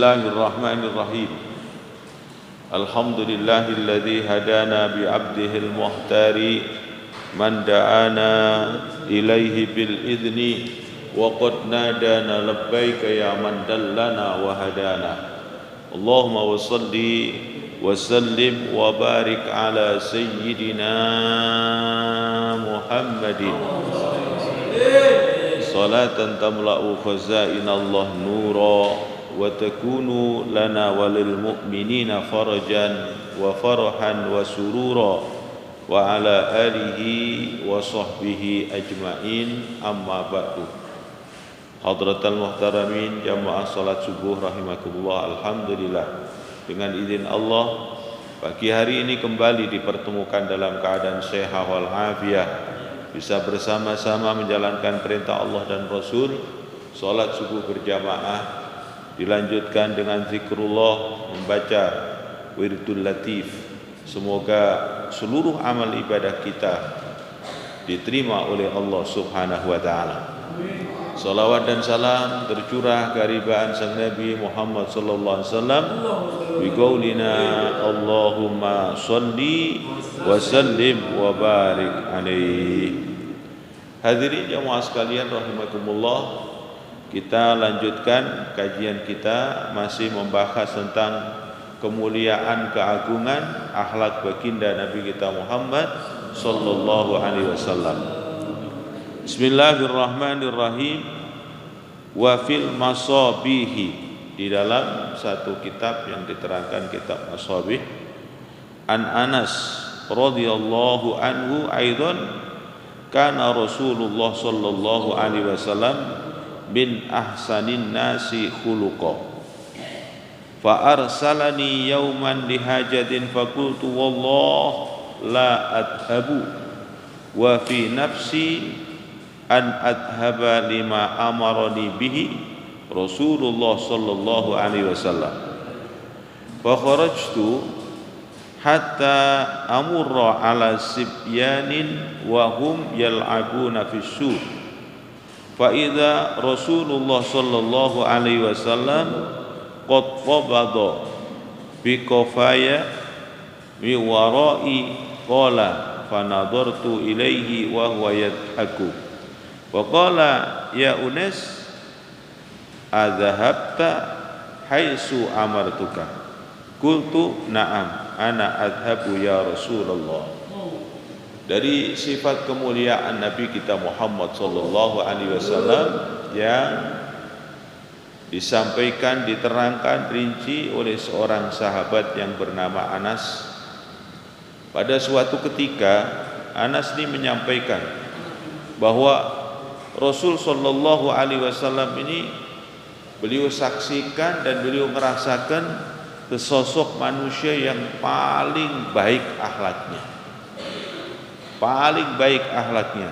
Bismillahirrahmanirrahim. Alhamdulillahilladzi hadana bi 'abdihil muhtari man da'ana ilaihi bil idni wa qad nadana labbaika ya man dallana wa hadana. Allahumma wa salli wa sallim wa barik ala sayyidina Muhammadin salatan tamla'u khazainallah nura wa takunu lana walil mu'minina farajan wa farahan wa surura wa ala alihi wa sahbihi ajma'in, amma ba'du. Hadratal muhtaramin jamaah salat subuh rahimakumullah. Alhamdulillah, dengan izin Allah pagi hari ini kembali dipertemukan dalam keadaan sehat wal afiah, bisa bersama-sama menjalankan perintah Allah dan Rasul. Salat subuh berjamaah dilanjutkan dengan zikrullah, membaca wirdul latif. Semoga seluruh amal ibadah kita diterima oleh Allah Subhanahu wa taala. Salawat dan salam tercurah keharibaan sang Nabi Muhammad sallallahu alaihi wasallam bi qaulina Allahumma shalli wa sallim wa barik alaihi. Hadirin jamaah sekalian rahimakumullah, kita lanjutkan kajian kita, masih membahas tentang kemuliaan, keagungan akhlak baginda Nabi kita Muhammad sallallahu alaihi wasallam. Bismillahirrahmanirrahim. Wa fil masabihi, di dalam satu kitab yang diterangkan kitab Masabih, an Anas radhiyallahu anhu aidan kana Rasulullah sallallahu alaihi wasallam bin ahsanin nasi khuluqa fa arsalani yawman lihajatin faqultu wallah la adhabu wa fi nafsi an adhaba lima amarani bihi Rasulullah sallallahu alaihi wasallam fa kharajtu hatta amurra ala sibyanin wa hum yal'abuna fis suq fa idza Rasulullah sallallahu alaihi wasallam qad qabada bi kafaya mi warai qala fa nadartu ilaihi wa huwa yadhaku wa qala ya Unas adhahabta haitsu amartuka qultu na'am ana adhabu ya Rasulullah. Dari sifat kemuliaan Nabi kita Muhammad sallallahu alaihi wasallam yang disampaikan, diterangkan rinci oleh seorang sahabat yang bernama Anas. Pada suatu ketika Anas ini menyampaikan bahwa Rasul sallallahu alaihi wasallam ini beliau saksikan dan beliau merasakan sesosok manusia yang paling baik akhlaknya. Paling baik akhlaknya.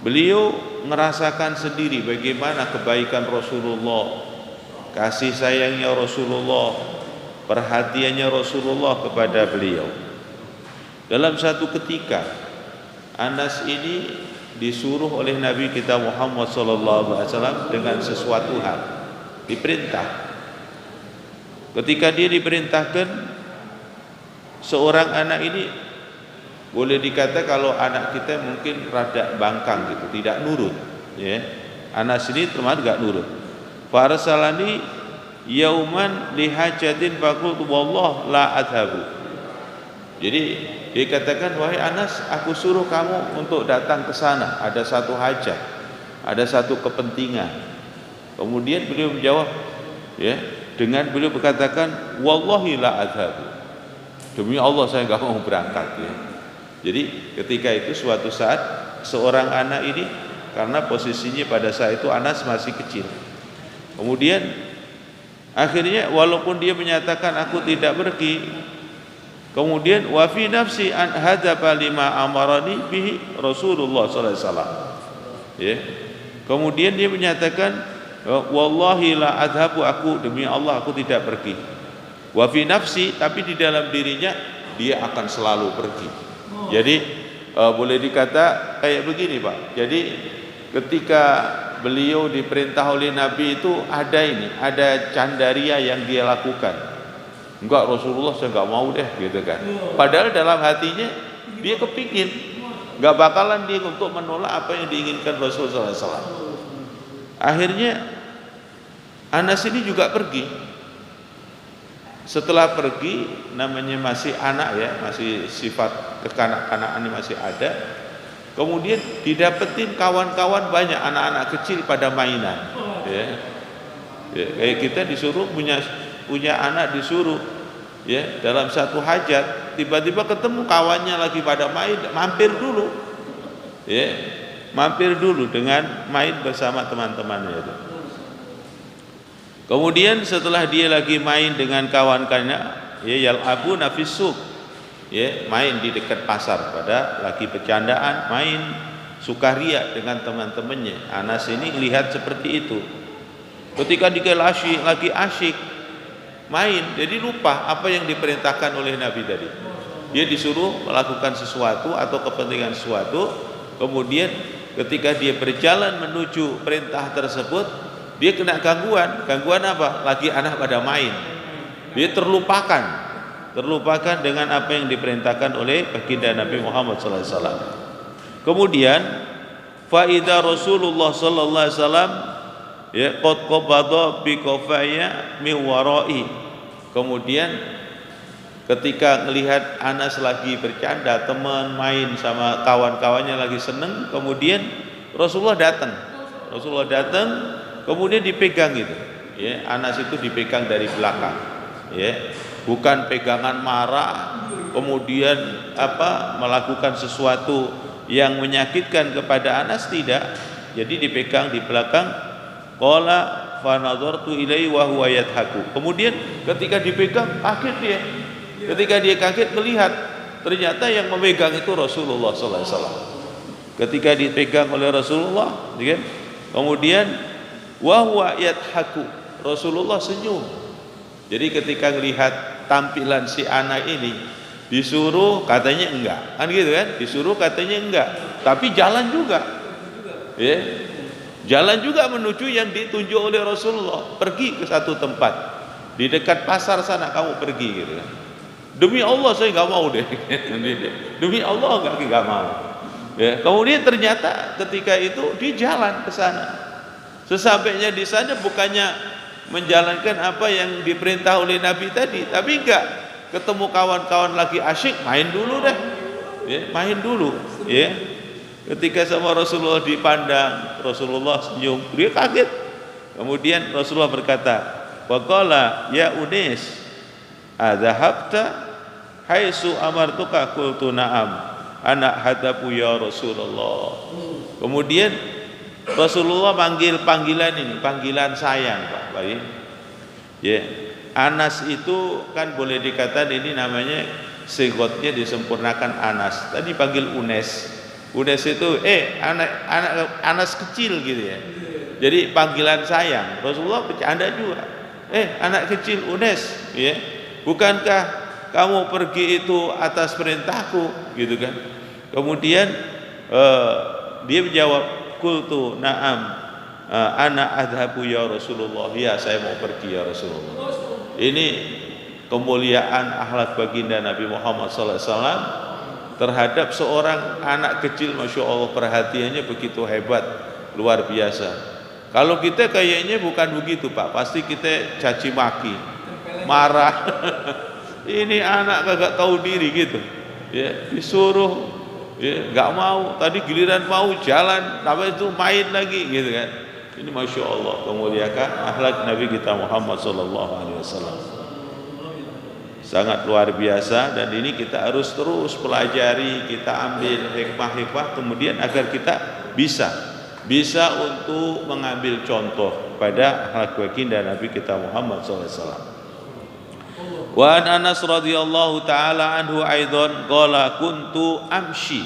Beliau merasakan sendiri bagaimana kebaikan Rasulullah, kasih sayangnya Rasulullah, perhatiannya Rasulullah kepada beliau. Dalam satu ketika Anas ini disuruh oleh Nabi kita Muhammad sallallahu alaihi wasallam dengan sesuatu hal, diperintah. Ketika dia diperintahkan, seorang anak ini boleh dikata kalau anak kita mungkin rada bangkang gitu, tidak nurut, ya. Anas ini termasuk enggak nurut. Farsalani yauman lihajatin faqultu wallah la adhabu. Jadi dikatakan, wahai Anas, aku suruh kamu untuk datang ke sana, ada satu hajat, ada satu kepentingan. Kemudian beliau menjawab, ya, dengan beliau berkatakan wallahi la adhabu, demi Allah saya enggak mau berangkat, ya. Jadi ketika itu suatu saat seorang anak ini, karena posisinya pada saat itu Anas masih kecil, kemudian akhirnya walaupun dia menyatakan aku tidak pergi, kemudian wa fi nafsi an hadzaba lima amarani bihi Rasulullah sallallahu alaihi wasallam, ya. Kemudian dia menyatakan wallahi la adhabu, aku demi Allah aku tidak pergi. Wa fi nafsi, tapi di dalam dirinya dia akan selalu pergi. Jadi boleh dikata kayak begini, Pak. Jadi ketika beliau diperintah oleh Nabi itu ada candaria yang dia lakukan. Enggak, Rasulullah saya enggak mau deh gitu kan. Padahal dalam hatinya dia kepingin, enggak bakalan dia untuk menolak apa yang diinginkan Rasulullah SAW. Akhirnya Anas ini juga pergi. Setelah pergi, namanya masih anak ya, masih sifat kekanak-kanakan ini masih ada. Kemudian didapetin kawan-kawan banyak anak-anak kecil pada mainan. Ya. Kayak kita disuruh punya anak disuruh ya dalam satu hajat, tiba-tiba ketemu kawannya lagi pada main, mampir dulu. Ya, mampir dulu dengan main bersama teman-temannya itu. Kemudian setelah dia lagi main dengan kawan-kawannya, ya yal'abuna fis suq, ya main di dekat pasar, pada lagi bercandaan, main sukaria dengan teman-temannya. Anas ini lihat seperti itu. Ketika dia lagi asyik main, jadi lupa apa yang diperintahkan oleh Nabi tadi. Dia disuruh melakukan sesuatu atau kepentingan sesuatu, kemudian ketika dia berjalan menuju perintah tersebut, dia kena gangguan. Gangguan apa? Lagi anak pada main. Dia terlupakan dengan apa yang diperintahkan oleh baginda Nabi Muhammad SAW. Kemudian faida Rasulullah sallallahu alaihi wasallam ya qad qabada bi kafaya min wara'i. Kemudian ketika melihat Anas lagi bercanda, teman main sama kawan-kawannya lagi seneng, kemudian Rasulullah datang, kemudian dipegang gitu, ya Anas itu dipegang dari belakang, ya bukan pegangan marah, kemudian melakukan sesuatu yang menyakitkan kepada Anas, tidak. Jadi dipegang di belakang. Qala fa nadartu ilaihi wa huwa yadhaku. Kemudian ketika dipegang kaget dia. Ketika dia kaget melihat ternyata yang memegang itu Rasulullah sallallahu alaihi wasallam. Ketika dipegang oleh Rasulullah, ya, kemudian wa huwa yadhaku, Rasulullah senyum. Jadi ketika melihat tampilan si anak ini, disuruh katanya enggak, kan gitu kan? Disuruh katanya enggak, tapi jalan juga, ya, jalan juga menuju yang ditunjuk oleh Rasulullah. Pergi ke satu tempat di dekat pasar sana, kamu pergi gitu kan? Demi Allah saya nggak mau deh, demi Allah nggak mau. Ya, kemudian ternyata ketika itu di jalan ke sana. Sesampainya di sana bukannya menjalankan apa yang diperintah oleh Nabi tadi, tapi enggak, ketemu kawan-kawan lagi asyik, main dulu deh, ya, main dulu, ya. Ketika sama Rasulullah dipandang, Rasulullah senyum, dia kaget. Kemudian Rasulullah berkata, waqala ya Unis, adzahabta haitsu amartuka? Qultu na'am anak hadapu ya Rasulullah. Kemudian Rasulullah panggil panggilan ini, panggilan sayang, Pak. Baik. Ya. Anas itu kan boleh dikatakan ini namanya sigotnya disempurnakan Anas. Tadi panggil Unes. Unes itu anak Anas kecil gitu ya. Jadi panggilan sayang. Rasulullah bercanda juga. Anak kecil Unes, ya. Bukankah kamu pergi itu atas perintahku, gitu kan? Kemudian dia menjawab, qultu na'am ana adhabu ya Rasulullah, ya saya mau pergi ya Rasulullah. Ini kemuliaan akhlak baginda Nabi Muhammad SAW terhadap seorang anak kecil. Masya Allah, perhatiannya begitu hebat, luar biasa. Kalau kita kayaknya bukan begitu, Pak, pasti kita caci maki, marah. Ini anak kagak tahu diri gitu, ya, disuruh, ya, nggak mau, tadi giliran mau jalan, tapi itu main lagi gitu kan. Ini Masya Allah kemuliaan akhlak Nabi kita Muhammad SAW, sangat luar biasa. Dan ini kita harus terus pelajari, kita ambil hikmah-hikmah kemudian agar kita bisa untuk mengambil contoh pada akhlak baginda Nabi kita Muhammad SAW. Wa an Anas radhiyallahu taala anhu aidan qala kuntu amshi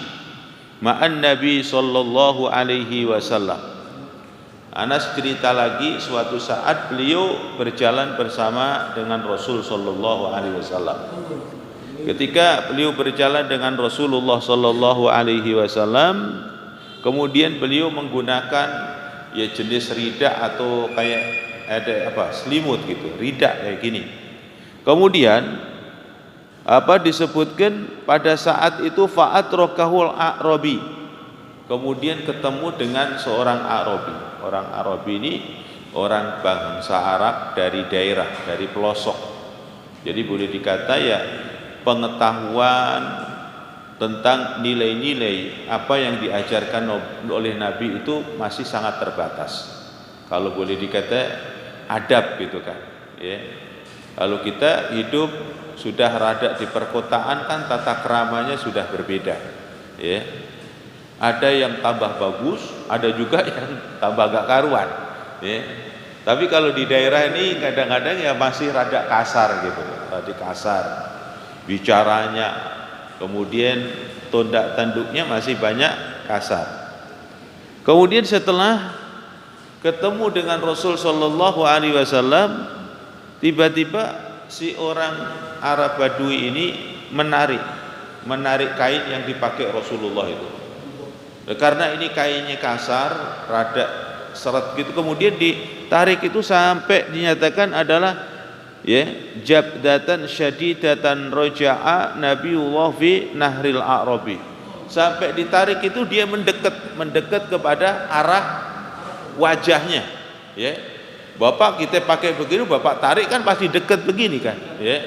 ma'an Nabi sallallahu alaihi wasallam. Anas cerita lagi, suatu saat beliau berjalan bersama dengan Rasul sallallahu alaihi wasallam. Ketika beliau berjalan dengan Rasulullah sallallahu alaihi wasallam, kemudian beliau menggunakan ya jenis ridak atau kayak ada apa selimut gitu, ridak kayak gini. Kemudian disebutkan pada saat itu fa'atrokahul a'robi, kemudian ketemu dengan seorang Arabi. Orang Arabi ini orang bangsa Arab dari daerah, dari pelosok. Jadi boleh dikata ya pengetahuan tentang nilai-nilai apa yang diajarkan oleh Nabi itu masih sangat terbatas. Kalau boleh dikata adab gitu kan, ya. Kalau kita hidup sudah rada di perkotaan kan tata keramanya sudah berbeda, ya. Ada yang tambah bagus, ada juga yang tambah gak karuan, ya. Tapi kalau di daerah ini kadang-kadang ya masih rada kasar gitu, rada kasar bicaranya, kemudian tondak tanduknya masih banyak kasar. Kemudian setelah ketemu dengan Rasul sallallahu alaihi wasallam, tiba-tiba si orang Arab Badui ini menarik kain yang dipakai Rasulullah itu. Karena ini kainnya kasar, rada seret gitu, kemudian ditarik itu sampai dinyatakan adalah ya jabdatan syadidatan roja'a Nabiullah fi nahril a'rabi. Sampai ditarik itu dia mendekat kepada arah wajahnya, ya. Bapak kita pakai begini, bapak tarik kan pasti dekat begini kan, ya.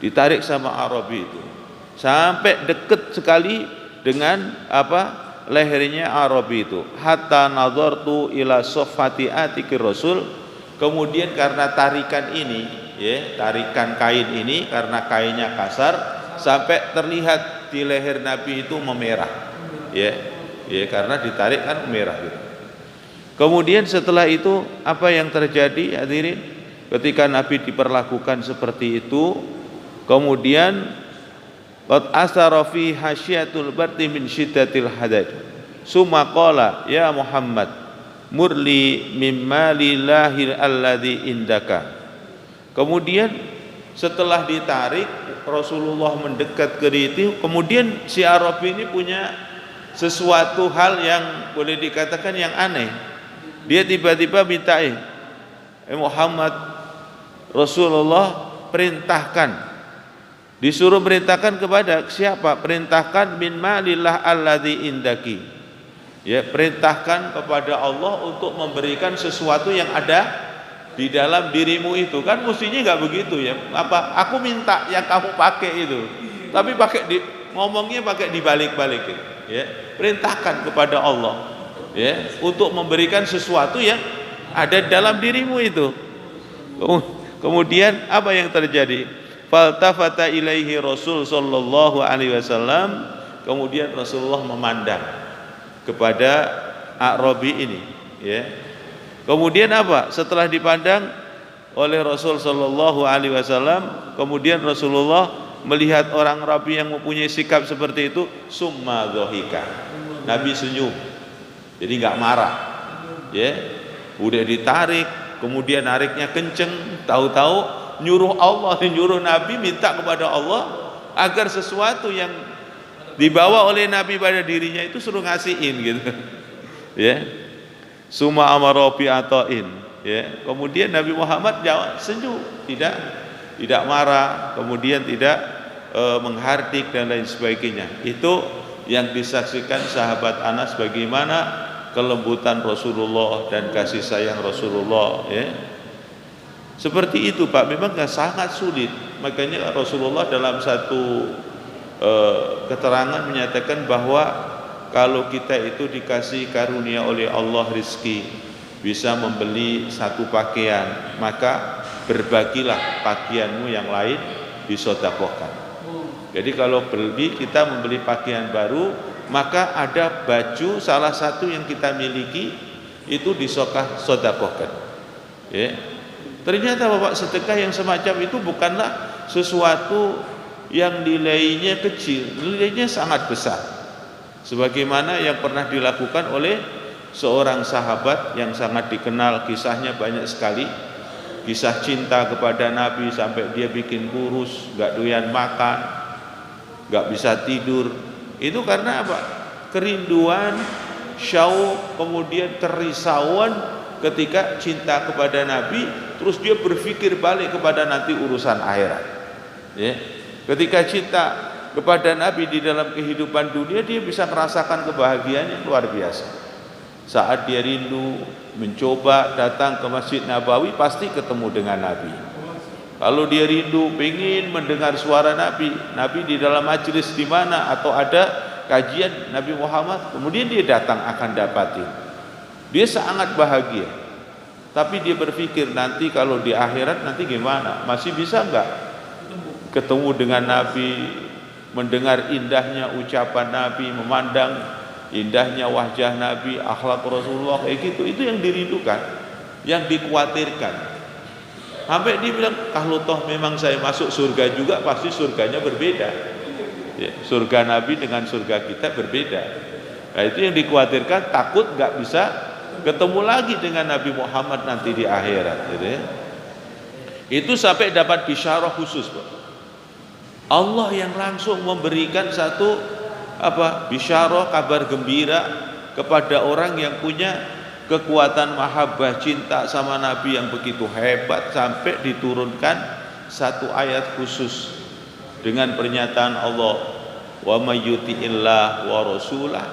Ditarik sama Arabi itu sampai dekat sekali dengan lehernya Arabi itu. Hatta nazartu ila sofati atiki Rasul. Kemudian karena tarikan ini, ya, tarikan kain ini karena kainnya kasar, sampai terlihat di leher Nabi itu memerah, ya, karena ditarik kan merah gitu. Kemudian setelah itu apa yang terjadi hadirin? Ketika Nabi diperlakukan seperti itu, kemudian qad asara fi hasyiatul bardi min syiddatil hadad. Summa qala ya Muhammad murli mimma lillahi alladzi indaka. Kemudian setelah ditarik Rasulullah mendekat ke itu, kemudian si Arabi ini punya sesuatu hal yang boleh dikatakan yang aneh. Dia tiba-tiba minta Muhammad, Rasulullah perintahkan, disuruh perintahkan kepada siapa? Perintahkan min malillah alladzi indaki, ya, perintahkan kepada Allah untuk memberikan sesuatu yang ada di dalam dirimu itu. Kan mestinya nggak begitu ya, aku minta yang kamu pakai itu, tapi ngomongnya pakai dibalik-balik, ya. Perintahkan kepada Allah, ya, untuk memberikan sesuatu yang ada dalam dirimu itu. Kemudian apa yang terjadi? Faltafata ilaihi Rasul sallallahu alaihi wasallam. Kemudian Rasulullah memandang kepada Arabi ini, ya. Kemudian apa? Setelah dipandang oleh Rasul sallallahu alaihi wasallam, kemudian Rasulullah melihat orang Arabi yang mempunyai sikap seperti itu, summa dhahika. Nabi senyum. Jadi enggak marah. Ya. Udah ditarik, kemudian nariknya kenceng, tahu-tahu nyuruh Allah, nyuruh Nabi minta kepada Allah agar sesuatu yang dibawa oleh Nabi pada dirinya itu suruh ngasihin gitu. Ya. Summa amara bi atain, ya. Kemudian Nabi Muhammad jawab senyum, tidak marah, kemudian tidak menghardik dan lain sebagainya. Itu yang disaksikan sahabat Anas bagaimana kelembutan Rasulullah dan kasih sayang Rasulullah, ya. Seperti itu Pak, memang sangat sulit. Makanya Rasulullah dalam satu keterangan menyatakan bahwa kalau kita itu dikasih karunia oleh Allah rizki, bisa membeli satu pakaian, maka berbagilah pakaianmu yang lain disedekahkan. Jadi kalau kita membeli pakaian baru, maka ada baju salah satu yang kita miliki itu disedekahkan. Ya. Ternyata Bapak, sedekah yang semacam itu bukanlah sesuatu yang nilainya kecil, nilainya sangat besar. Sebagaimana yang pernah dilakukan oleh seorang sahabat yang sangat dikenal, kisahnya banyak sekali. Kisah cinta kepada Nabi sampai dia bikin kurus, gak doyan makan, gak bisa tidur. Itu karena apa? Kerinduan syauq, kemudian kerisauan ketika cinta kepada Nabi, terus dia berpikir balik kepada nanti urusan akhirat. Ya. Ketika cinta kepada Nabi di dalam kehidupan dunia, dia bisa merasakan kebahagiaan yang luar biasa. Saat dia rindu mencoba datang ke Masjid Nabawi, pasti ketemu dengan Nabi. Kalau dia rindu ingin mendengar suara Nabi, Nabi di dalam majelis di mana atau ada kajian Nabi Muhammad, kemudian dia datang akan dapatin. Dia sangat bahagia. Tapi dia berpikir nanti kalau di akhirat nanti gimana? Masih bisa enggak ketemu dengan Nabi, mendengar indahnya ucapan Nabi, memandang indahnya wajah Nabi, akhlak Rasulullah kayak gitu. Itu yang dirindukan, yang dikhawatirkan. Sampai dia bilang, kalau toh memang saya masuk surga juga, pasti surganya berbeda. Ya, surga Nabi dengan surga kita berbeda. Nah, itu yang dikhawatirkan, takut nggak bisa ketemu lagi dengan Nabi Muhammad nanti di akhirat. Gitu ya. Itu sampai dapat bisyarah khusus, Pak. Allah yang langsung memberikan satu bisyarah, kabar gembira kepada orang yang punya kekuatan mahabbah, cinta sama Nabi yang begitu hebat, sampai diturunkan satu ayat khusus dengan pernyataan Allah, wa may yuti'illah wa rasulah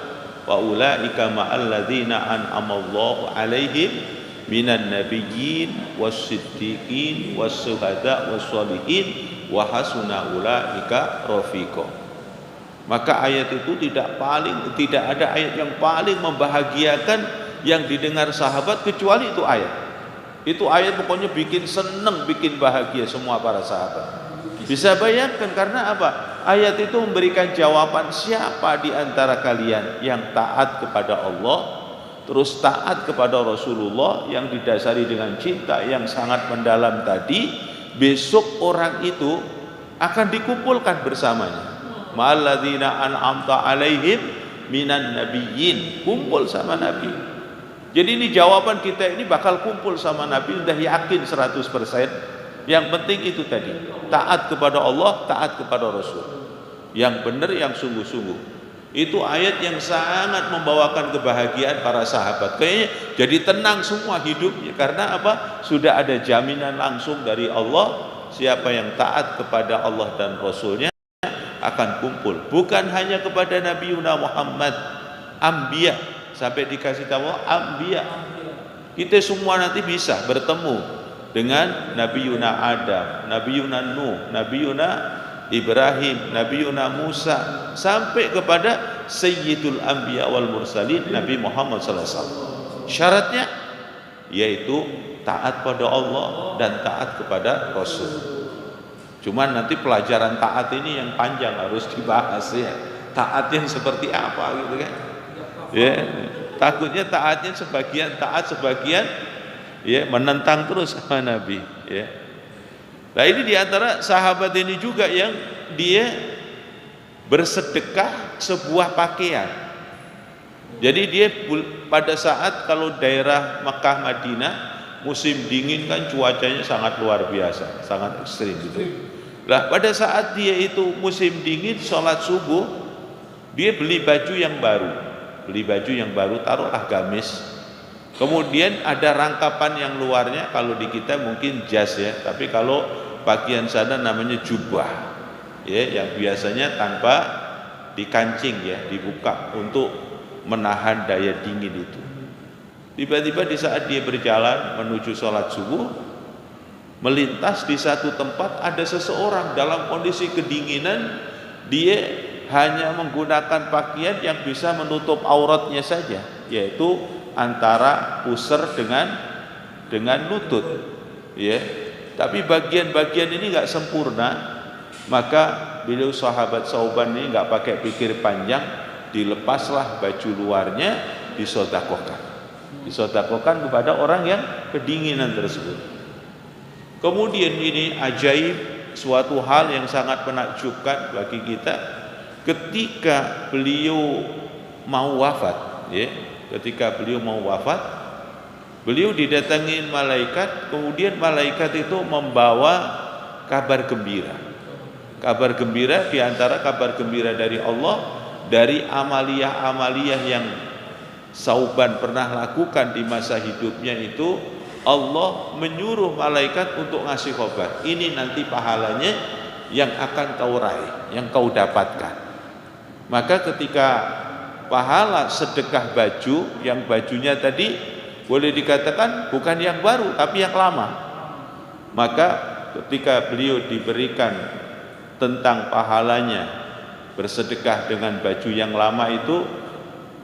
wa ulaika ma'al ladzina an'amallahu 'alaihim minan nabiyyin was-siddiqin was-syuhada was-sholihin wa hasuna ulaika rafiqa. Maka ayat itu tidak ada ayat yang paling membahagiakan yang didengar sahabat kecuali itu ayat. Itu ayat pokoknya bikin seneng, bikin bahagia semua para sahabat. Bisa bayangkan karena apa? Ayat itu memberikan jawaban siapa di antara kalian yang taat kepada Allah, terus taat kepada Rasulullah yang didasari dengan cinta yang sangat mendalam tadi, besok orang itu akan dikumpulkan bersamanya. Ma'alladzina an'amta 'alaihim minan nabiyyin, kumpul sama Nabi. Jadi ini jawaban kita ini bakal kumpul sama Nabi, udah yakin 100%. Yang penting itu tadi, taat kepada Allah, taat kepada Rasul. Yang benar, yang sungguh-sungguh. Itu ayat yang sangat membawakan kebahagiaan para sahabat. Kayaknya jadi tenang semua hidupnya. Karena apa? Sudah ada jaminan langsung dari Allah, siapa yang taat kepada Allah dan Rasulnya akan kumpul. Bukan hanya kepada Nabi Muhammad, Anbiya, sampai dikasih tahu Anbiya. Kita semua nanti bisa bertemu dengan Nabi Adam, Nabi Nuh, Nabi Ibrahim, Nabi Musa, sampai kepada Sayyidul Anbiya wal Mursalin Nabi Muhammad SAW. Syaratnya yaitu taat pada Allah dan taat kepada Rasul. Cuman nanti pelajaran taat ini yang panjang harus dibahas ya. Taat yang seperti apa gitu kan? Ya, takutnya taatnya sebagian taat, sebagian ya menentang terus sama Nabi ya. Nah ini diantara sahabat ini juga yang dia bersedekah sebuah pakaian. Jadi dia pada saat kalau daerah Mekah Madinah musim dingin kan cuacanya sangat luar biasa, sangat ekstrim gitu. Lah pada saat dia itu musim dingin sholat subuh, dia beli baju yang baru, taruhlah gamis. Kemudian ada rangkapan yang luarnya, kalau di kita mungkin jas ya, tapi kalau pakaian sana namanya jubah ya, yang biasanya tanpa dikancing ya, dibuka untuk menahan daya dingin itu. Tiba-tiba di saat dia berjalan menuju sholat subuh, melintas di satu tempat ada seseorang dalam kondisi kedinginan, dia hanya menggunakan pakaian yang bisa menutup auratnya saja, yaitu antara pusar dengan lutut ya. Tapi bagian-bagian ini enggak sempurna, maka beliau sahabat Sauban ini enggak pakai pikir panjang, dilepaslah baju luarnya, disedekahkan kepada orang yang kedinginan tersebut. Kemudian ini ajaib, suatu hal yang sangat menakjubkan bagi kita ketika beliau mau wafat ya. Ketika beliau mau wafat, beliau didatangin malaikat, kemudian malaikat itu membawa kabar gembira. Kabar gembira diantara kabar gembira dari Allah, dari amaliyah-amaliyah yang Sauban pernah lakukan di masa hidupnya itu, Allah menyuruh malaikat untuk ngasih khobar. Ini nanti pahalanya yang akan kau raih, yang kau dapatkan. Maka ketika pahala sedekah baju, yang bajunya tadi boleh dikatakan bukan yang baru tapi yang lama, maka ketika beliau diberikan tentang pahalanya bersedekah dengan baju yang lama itu,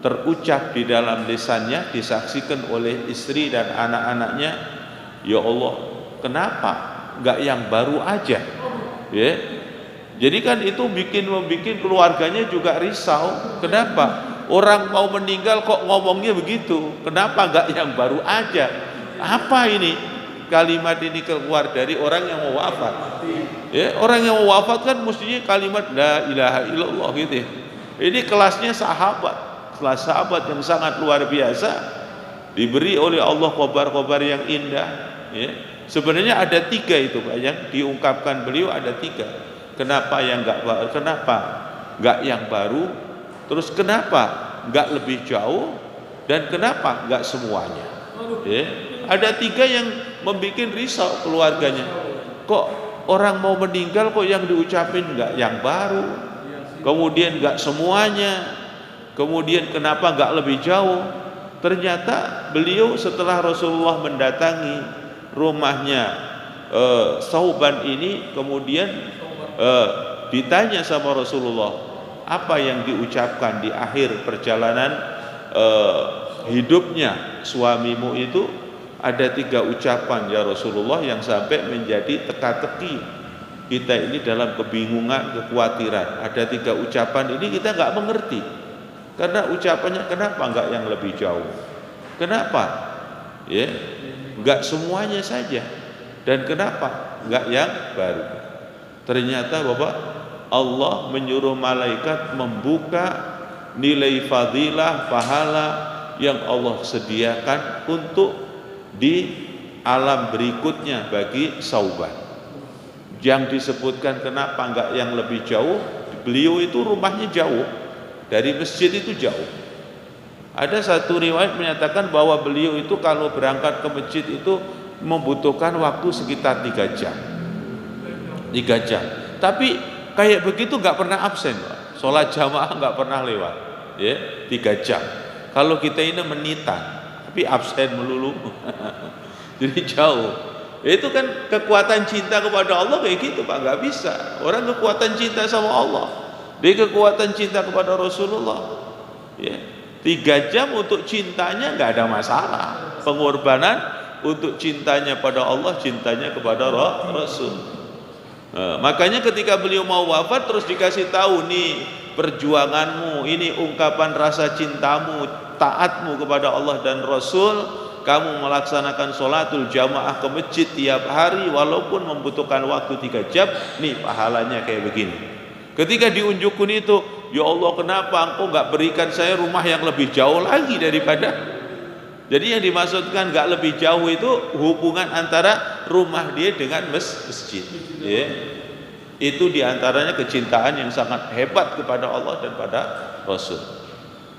terucap di dalam lisannya, disaksikan oleh istri dan anak-anaknya, ya Allah, kenapa enggak yang baru aja? Ya. Jadi kan itu membikin keluarganya juga risau. Kenapa? Orang mau meninggal kok ngomongnya begitu? Kenapa enggak yang baru aja? Apa ini? Kalimat ini keluar dari orang yang mau wafat. Ya, orang yang mau wafat kan mestinya kalimat la ilaha illallah gitu. Ini kelasnya sahabat. Kelas sahabat yang sangat luar biasa, diberi oleh Allah khobar-khobar yang indah. Ya. Sebenarnya ada 3 itu Pak, yang diungkapkan beliau ada 3. Kenapa yang enggak baru? Kenapa enggak yang baru? Terus kenapa enggak lebih jauh? Dan kenapa enggak semuanya? Ya. Ada 3 yang membuat risau keluarganya. Kok orang mau meninggal kok yang diucapin enggak yang baru? Kemudian enggak semuanya. Kemudian kenapa enggak lebih jauh? Ternyata beliau setelah Rasulullah mendatangi rumahnya Sauban ini, kemudian ditanya sama Rasulullah, apa yang diucapkan di akhir perjalanan hidupnya suamimu itu? Ada 3 ucapan ya Rasulullah yang sampai menjadi teka-teki kita ini dalam kebingungan, kekhawatiran. Ada 3 ucapan ini kita enggak mengerti. Karena ucapannya kenapa enggak yang lebih jauh? Kenapa? Ya, enggak semuanya saja. Dan kenapa enggak yang baru? Ternyata Bapak, Allah menyuruh malaikat membuka nilai fadilah, pahala yang Allah sediakan untuk di alam berikutnya bagi Sauban. Yang disebutkan kenapa enggak yang lebih jauh? Beliau itu rumahnya jauh. Dari masjid itu jauh. Ada satu riwayat menyatakan bahwa beliau itu kalau berangkat ke masjid itu membutuhkan waktu sekitar 3 jam. 3 jam. Tapi kayak begitu enggak pernah absen, Pak. Sholat jamaah enggak pernah lewat. Ya, 3 jam. Kalau kita ini menitan, tapi absen melulu. Jadi jauh. Itu kan kekuatan cinta kepada Allah kayak gitu, Pak. Enggak bisa. Orang kekuatan cinta sama Allah, dia kekuatan cinta kepada Rasulullah. Ya. 3 jam untuk cintanya enggak ada masalah. Pengorbanan untuk cintanya pada Allah, cintanya kepada Rasul. Makanya ketika beliau mau wafat terus dikasih tahu, nih perjuanganmu, ini ungkapan rasa cintamu, taatmu kepada Allah dan Rasul, kamu melaksanakan sholatul jamaah ke masjid tiap hari walaupun membutuhkan waktu 3 jam, nih pahalanya kayak begini. Ketika diunjukkan itu, ya Allah, kenapa engkau enggak berikan saya rumah yang lebih jauh lagi daripada? Jadi yang dimaksudkan enggak lebih jauh itu hubungan antara rumah dia dengan masjid. Ya. Itu diantaranya kecintaan yang sangat hebat kepada Allah dan pada Rasul.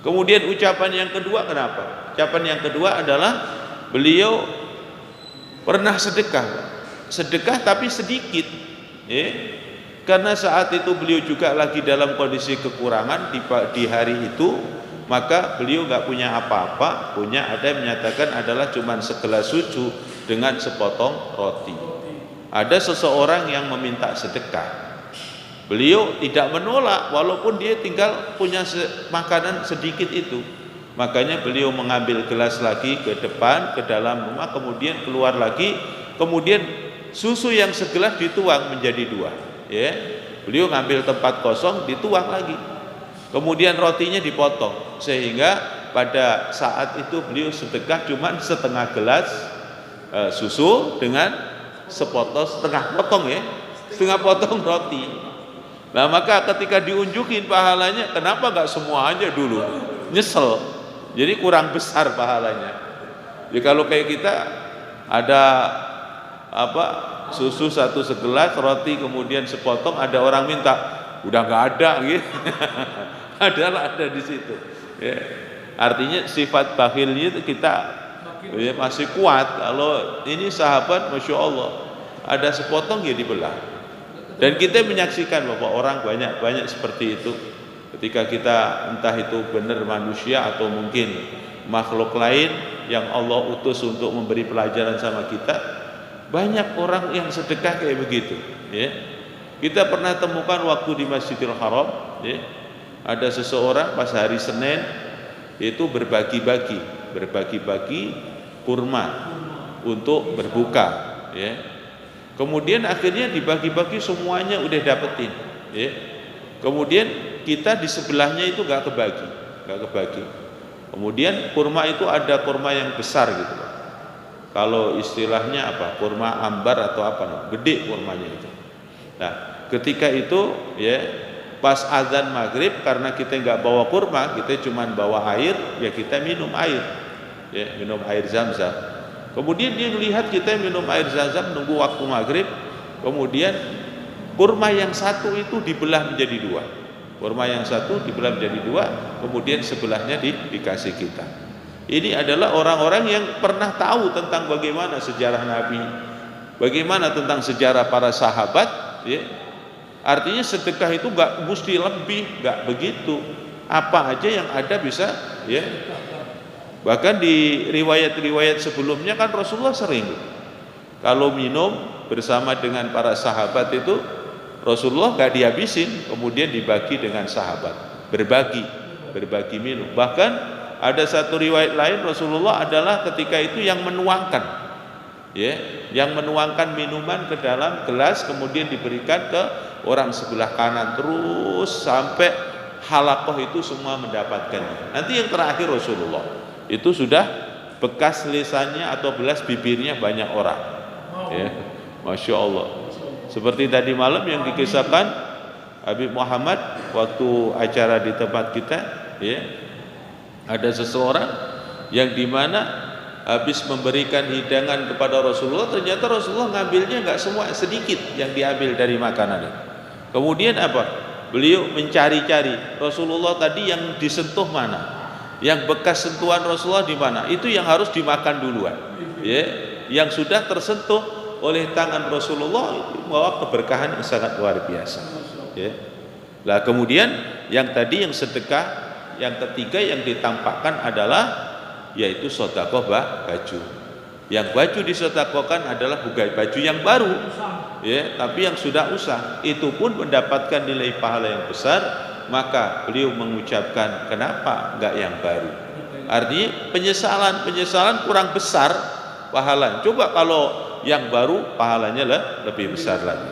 Kemudian ucapan yang kedua, kenapa? Ucapan yang kedua adalah beliau pernah sedekah. Sedekah tapi sedikit. Ya. Karena saat itu beliau juga lagi dalam kondisi kekurangan di hari itu, maka beliau enggak punya apa-apa, punya ada yang menyatakan adalah cuman segelas susu dengan sepotong roti. Ada seseorang yang meminta sedekah. Beliau tidak menolak walaupun dia tinggal punya makanan sedikit itu. Makanya beliau mengambil gelas lagi ke depan, ke dalam rumah, kemudian keluar lagi, kemudian susu yang segelas dituang menjadi 2. Ya, beliau ngambil tempat kosong, dituang lagi. Kemudian rotinya dipotong, sehingga pada saat itu beliau sedekah cuma setengah gelas susu dengan setengah potong ya, setengah potong roti. Nah maka ketika diunjukin pahalanya, kenapa enggak semuanya dulu? Nyesel. Jadi kurang besar pahalanya. Jadi kalau kayak kita ada susu 1 segelas, roti kemudian sepotong, ada orang minta, udah nggak ada gitu. Ada di situ. Ya. Artinya sifat bakhilnya itu kita masih kuat. Kalau ini sahabat, masya Allah, ada sepotong ya dibelah. Dan kita menyaksikan bahwa orang banyak seperti itu. Ketika kita entah itu benar manusia atau mungkin makhluk lain yang Allah utus untuk memberi pelajaran sama kita, banyak orang yang sedekah kayak begitu. Ya. Kita pernah temukan waktu di Masjidil Haram, ya, ada seseorang pas hari Senin itu berbagi-bagi kurma untuk berbuka, ya. Kemudian akhirnya dibagi-bagi semuanya udah dapetin, ya. Kemudian kita di sebelahnya itu gak kebagi. Kemudian kurma itu ada kurma yang besar gitu, Pak. Kalau istilahnya apa? Kurma ambar atau apa? Gede kurmanya itu. Nah, ketika itu ya pas azan maghrib, karena kita nggak bawa kurma, kita cuma bawa air, ya kita minum air, ya minum air Zam-Zam. Kemudian dia melihat kita minum air Zam-Zam, nunggu waktu maghrib, kemudian kurma yang satu itu dibelah menjadi dua. Kurma yang satu dibelah menjadi dua, kemudian sebelahnya dikasih kita. Ini adalah orang-orang yang pernah tahu tentang bagaimana sejarah Nabi, bagaimana tentang sejarah para sahabat, ya. Artinya sedekah itu gak mesti lebih, gak begitu. Apa aja yang ada bisa, ya. Bahkan di riwayat-riwayat sebelumnya kan Rasulullah sering kalau minum bersama dengan para sahabat itu, Rasulullah gak dihabisin, kemudian dibagi dengan sahabat, berbagi minum. Bahkan ada satu riwayat lain, Rasulullah adalah ketika itu yang menuangkan, ya, yang menuangkan minuman ke dalam gelas, kemudian diberikan ke orang sebelah kanan terus sampai halakoh itu semua mendapatkannya. Nanti yang terakhir Rasulullah itu sudah bekas lisannya atau belas bibirnya banyak orang, ya, masya Allah. Seperti tadi malam yang dikisahkan Habib Muhammad waktu acara di tempat kita, ya, ada seseorang yang dimana habis memberikan hidangan kepada Rasulullah, ternyata Rasulullah ngambilnya nggak semua, sedikit yang diambil dari makanan. Kemudian apa? Beliau mencari-cari Rasulullah tadi yang disentuh mana, yang bekas sentuhan Rasulullah di mana, itu yang harus dimakan duluan, ya. Yang sudah tersentuh oleh tangan Rasulullah itu membawa keberkahan yang sangat luar biasa, ya. Lah kemudian yang tadi yang sedekah, yang ketiga yang ditampakkan adalah yaitu sedekah baju. Yang baju disedekahkan adalah bukan baju yang baru, ya, tapi yang sudah usang, itu pun mendapatkan nilai pahala yang besar. Maka beliau mengucapkan, kenapa enggak yang baru? Artinya penyesalan kurang besar pahala. Coba kalau yang baru pahalanya lebih besar lagi.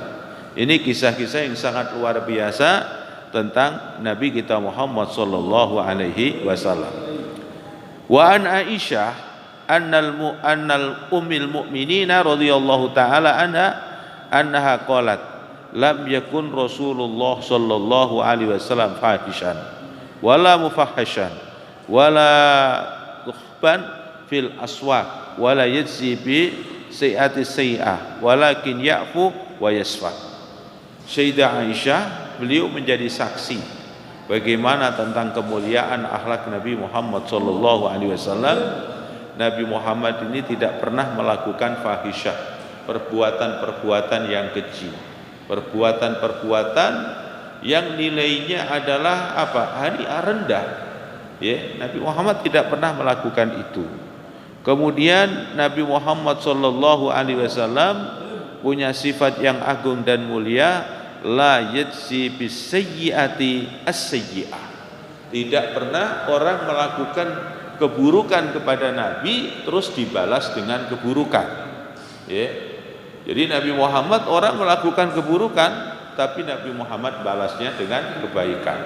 Ini kisah-kisah yang sangat luar biasa tentang Nabi kita Muhammad sallallahu alaihi wasallam. Wa an Aisyah annal ummil mu'minina radhiyallahu taala annaha qalat lam yakun Rasulullah sallallahu alaihi wasallam fahishan wala mufahhishan wala tukhban fil aswaq wala yajzi bi sayyi'ati sayyi'ah walakin ya'fu wa yasfa. Sayyidah Aisyah, beliau menjadi saksi bagaimana tentang kemuliaan akhlak Nabi Muhammad sallallahu alaihi wasallam. Nabi Muhammad ini tidak pernah melakukan fahisyah, perbuatan-perbuatan yang keji, perbuatan-perbuatan yang nilainya adalah apa? Rendah. Ya, Nabi Muhammad tidak pernah melakukan itu. Kemudian Nabi Muhammad sallallahu alaihi wasallam punya sifat yang agung dan mulia, la yajzi bisayyiati as-sayyi'ah. Tidak pernah orang melakukan keburukan kepada Nabi terus dibalas dengan keburukan, ya. Jadi Nabi Muhammad, orang melakukan keburukan tapi Nabi Muhammad balasnya dengan kebaikan.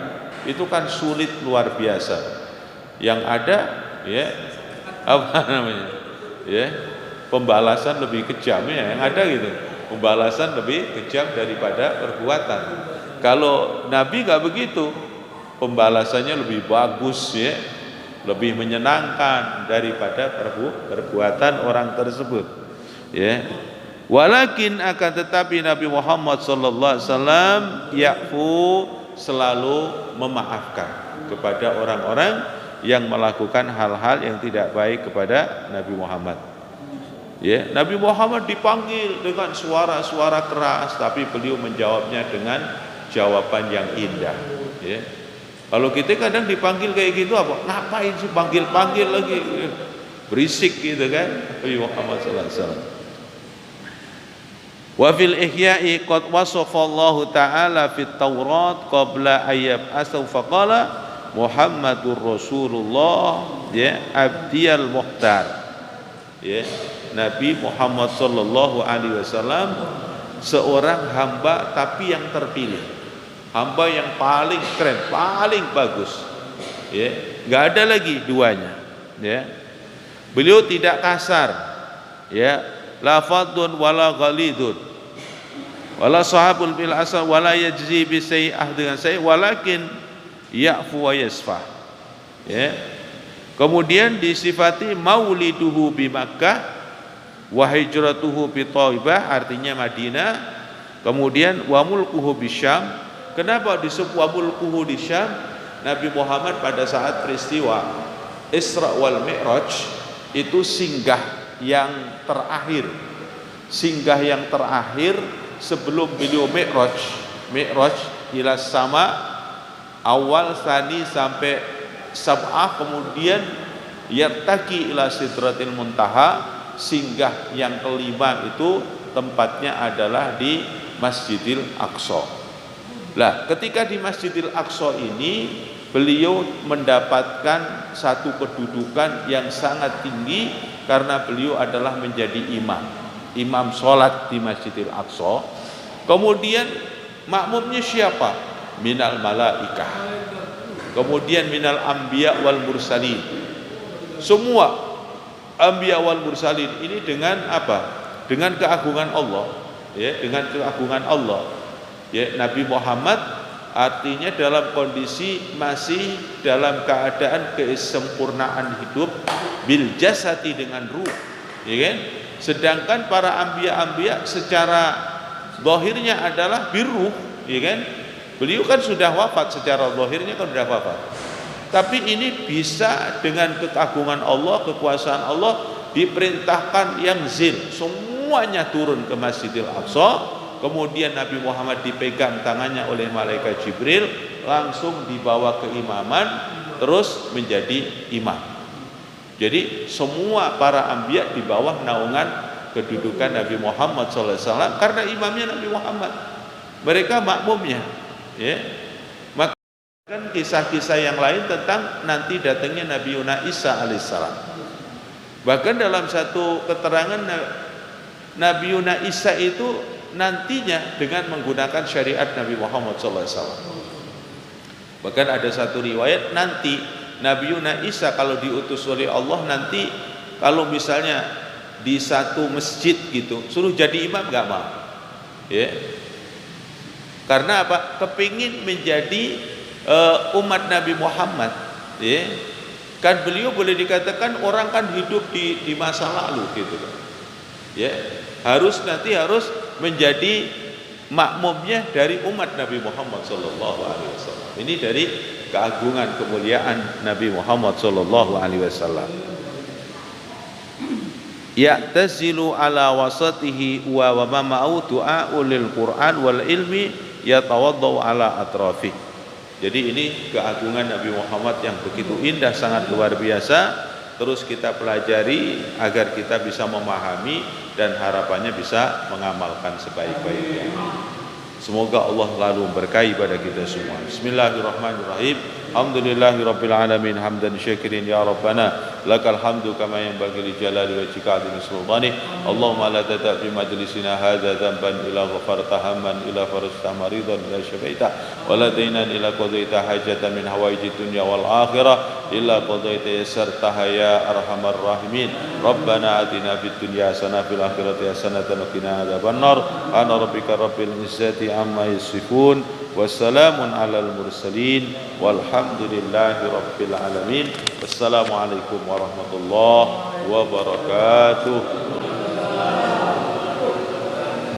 Itu kan sulit luar biasa. Yang ada, ya, apa namanya, ya, pembalasan lebih kejam, ya, yang ada gitu. Pembalasan lebih kejam daripada perbuatan. Kalau Nabi gak begitu, pembalasannya lebih bagus, ya, lebih menyenangkan daripada perbuatan orang tersebut, ya. Walakin akan tetapi Nabi Muhammad sallallahu alaihi wasallam ya'fu, selalu memaafkan kepada orang-orang yang melakukan hal-hal yang tidak baik kepada Nabi Muhammad. Ya, Nabi Muhammad dipanggil dengan suara-suara keras, tapi beliau menjawabnya dengan jawaban yang indah. Ya. Kalau kita kadang dipanggil kayak gitu, apa? Ngapain sih panggil-panggil lagi? Berisik gitu kan? Nabi Muhammad sallallahu alaihi wasallam. Wa fil ihya'i qad wasafa Allah taala fit Taurat qabla ayyab asaw faqala Muhammadur Rasulullah ya abdiyal muhtar. Ya, Nabi Muhammad sallallahu alaihi wasallam seorang hamba tapi yang terpilih. Hamba yang paling keren, paling bagus. Ya, enggak ada lagi duanya. Ya. Beliau tidak kasar. Ya, la fadun wala ghalidun. Wala sahabul bil asal wala yajzi bi sayyi'ah dengan sayyi walakin ya'fu wa yasfah. Ya. Kemudian disifati mauliduhu bi Makkah wa hijratuhu bi Thaibah, artinya Madinah. Kemudian wa mulkuhu bi Syam. Kenapa disebut wa mulkuhu di Syam? Nabi Muhammad pada saat peristiwa Isra wal Mi'raj itu singgah yang terakhir. Singgah yang terakhir sebelum beliau Mi'raj ila sama awal tsani sampai sab'ah, kemudian yartaki ila sidratil muntaha, singgah yang kelima itu tempatnya adalah di Masjidil Aqsa. Lah, ketika di Masjidil Aqsa ini beliau mendapatkan satu kedudukan yang sangat tinggi karena beliau adalah menjadi imam sholat di Masjidil Aqsa. Kemudian makmumnya siapa? Minal malaikah. Kemudian minal anbiya wal mursalin. Semua anbiya wal mursalin ini dengan apa? Dengan keagungan Allah, ya, dengan keagungan Allah. Ya, Nabi Muhammad artinya dalam kondisi masih dalam keadaan kesempurnaan hidup bil jasati dengan ruh, ya kan? Sedangkan para anbiya secara zahirnya adalah birruh, ya kan? Beliau kan sudah wafat, secara zahirnya kan sudah wafat. Tapi ini bisa dengan keagungan Allah, kekuasaan Allah, diperintahkan yang zil, semuanya turun ke Masjidil Aqsa. Kemudian Nabi Muhammad dipegang tangannya oleh malaikat Jibril, langsung dibawa ke imaman, terus menjadi imam. Jadi semua para anbiya di bawah naungan kedudukan Nabi Muhammad SAW karena imamnya Nabi Muhammad. Mereka makmumnya. Ya, maka kan kisah-kisah yang lain tentang nanti datangnya Nabi Isa alaihissalam. Bahkan dalam satu keterangan Nabi Isa itu nantinya dengan menggunakan syariat Nabi Muhammad SAW. Bahkan ada satu riwayat nanti Nabi Isa kalau diutus oleh Allah nanti kalau misalnya di satu masjid gitu suruh jadi imam nggak mau. Ya. Karena apa? Kepingin menjadi umat Nabi Muhammad, ya. Kan beliau boleh dikatakan orang kan hidup di masa lalu gitu kan. Ya, harus menjadi makmumnya dari umat Nabi Muhammad sallallahu alaihi wasallam. Ini dari keagungan kemuliaan Nabi Muhammad sallallahu alaihi wasallam. Ya'tazilu ala wasatihi wa ma'u du'a'u lil Qur'an wal ilmi yatawaddau ala atrafi. Jadi ini keagungan Nabi Muhammad yang begitu indah, sangat luar biasa. Terus kita pelajari agar kita bisa memahami dan harapannya bisa mengamalkan sebaik-baiknya. Semoga Allah lalu memberkahi pada kita semua. Bismillahirrahmanirrahim. Alhamdulillahirabbil alamin hamdan syakirin ya rabbana lakal hamdu kama yanbaghi li jalali wajhika azimi sultani. Allahumma la tada' fi majlisina hadza dhanban ila ghafarta hamman ila farajta maridan ila syafaita wa la dainan ila qadaita hajatan min hawaiji dunya wal akhirah illa qadaita yassartaha ya arhamar rahimin. Rabbana atina fid dunya hasanah fil akhirati hasanatan wa qina adzabannar. Ana rabbika rabbil izzati amma yasifun. Wassalamun alal mursalin walhamdulillahi rabbil alamin. Wassalamualaikum warahmatullahi wabarakatuh.